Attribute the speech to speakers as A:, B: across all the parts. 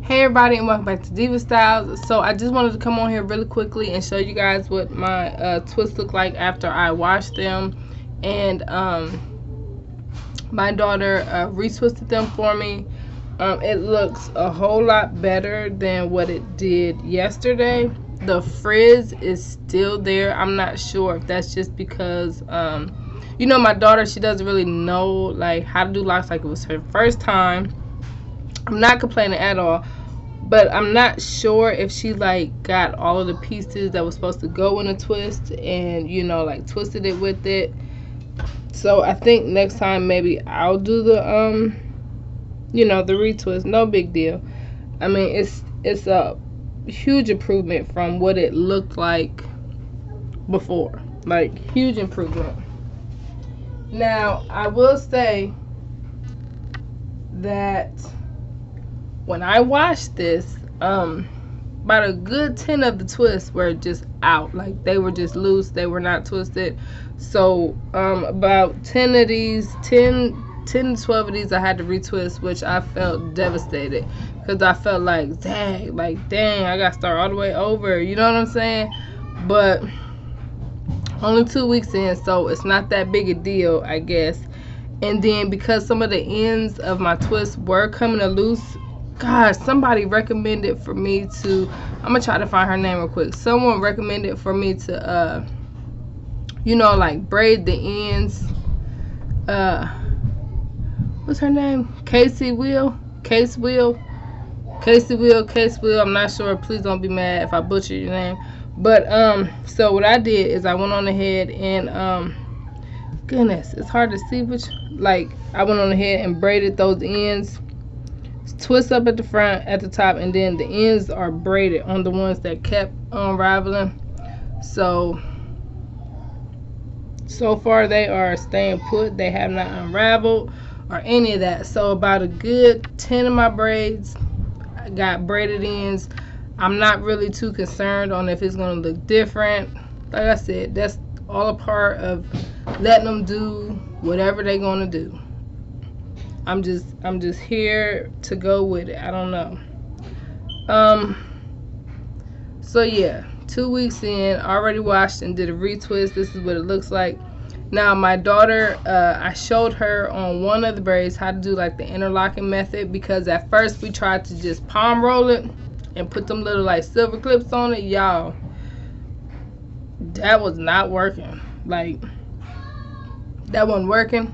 A: Hey everybody, and welcome back to Diva Styles. So I just wanted to come on here really quickly and show you guys what my twists look like after I wash them. And my daughter retwisted them for me. It looks a whole lot better than what it did yesterday. The frizz is still there. I'm not sure if that's just because you know, my daughter, she doesn't really know like how to do locks, like it was her first time. I'm not complaining at all, but I'm not sure if she like got all of the pieces that was supposed to go in a twist and, you know, like twisted it with it. So I think next time maybe I'll do the you know, the retwist. No big deal. I mean, it's a huge improvement from what it looked like before. Like, huge improvement. Now I will say that when I washed this, about a good 10 of the twists were just out. Like, they were just loose. They were not twisted. So about 10 of these, 10 to 12 of these I had to retwist, which I felt devastated because I felt like, dang, I got to start all the way over. You know what I'm saying? But only 2 weeks in, so it's not that big a deal, I guess. And then because some of the ends of my twists were coming loose, gosh, somebody recommended for me to, I'm gonna try to find her name real quick. Someone recommended for me to you know, like braid the ends. What's her name? Case Wheel. I'm not sure. Please don't be mad if I butcher your name. But so what I did is I went on ahead and goodness, it's hard to see which, like, I went on ahead and braided those ends. Twist up at the front, at the top, and then the ends are braided on the ones that kept unraveling. So far they are staying put. They have not unraveled or any of that. So about a good 10 of my braids I got braided ends. I'm not really too concerned on if it's going to look different. Like I said, that's all a part of letting them do whatever they're going to do. I'm just here to go with it. I don't know. So yeah, 2 weeks in, already washed and did a retwist. This is what it looks like. Now my daughter, I showed her on one of the braids how to do like the interlocking method, because at first we tried to just palm roll it and put them little like silver clips on it. Y'all, that was not working. Like, that wasn't working,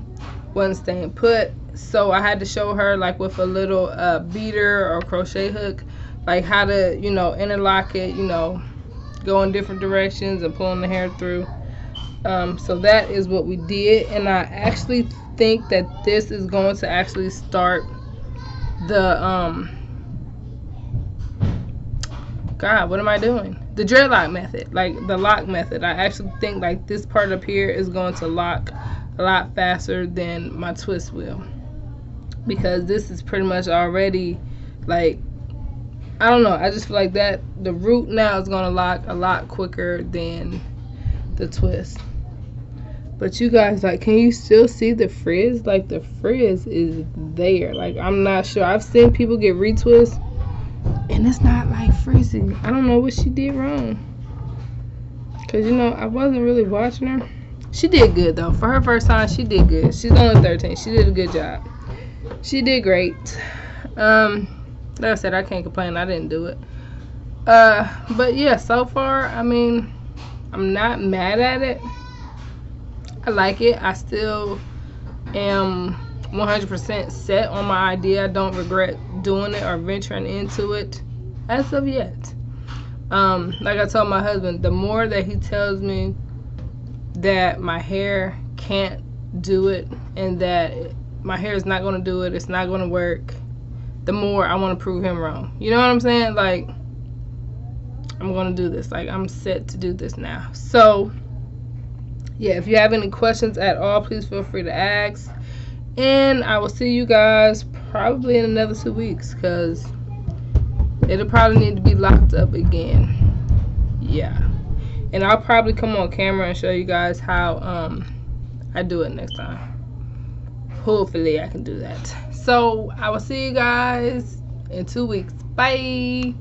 A: wasn't staying put. So I had to show her like with a little beater or crochet hook, like how to, you know, interlock it, you know, go in different directions and pulling the hair through. So that is what we did, and I actually think that this is going to actually start the God, what am I doing? The dreadlock method, like the lock method. I actually think like this part up here is going to lock a lot faster than my twist will, because this is pretty much already, like, I don't know, I just feel like that the root now is going to lock a lot quicker than the twist. But you guys, like, can you still see the frizz? Like, the frizz is there. Like, I'm not sure. I've seen people get retwists and it's not like frizzy. I don't know what she did wrong, because, you know, I wasn't really watching her. She did good though. For her first time, she did good. She's only 13. She did a good job. She did great. Like I said, I can't complain. I didn't do it. But yeah, so far, I mean, I'm not mad at it. I like it. I still am 100% set on my idea. I don't regret doing it or venturing into it as of yet. Like I told my husband, the more that he tells me that my hair can't do it and that my hair is not going to do it, it's not going to work, the more I want to prove him wrong. You know what I'm saying? Like, I'm going to do this. Like, I'm set to do this now. So yeah, if you have any questions at all, please feel free to ask, and I will see you guys probably in another 2 weeks, because it'll probably need to be locked up again. Yeah, and I'll probably come on camera and show you guys how I do it next time. Hopefully I can do that. So I will see you guys in 2 weeks. Bye.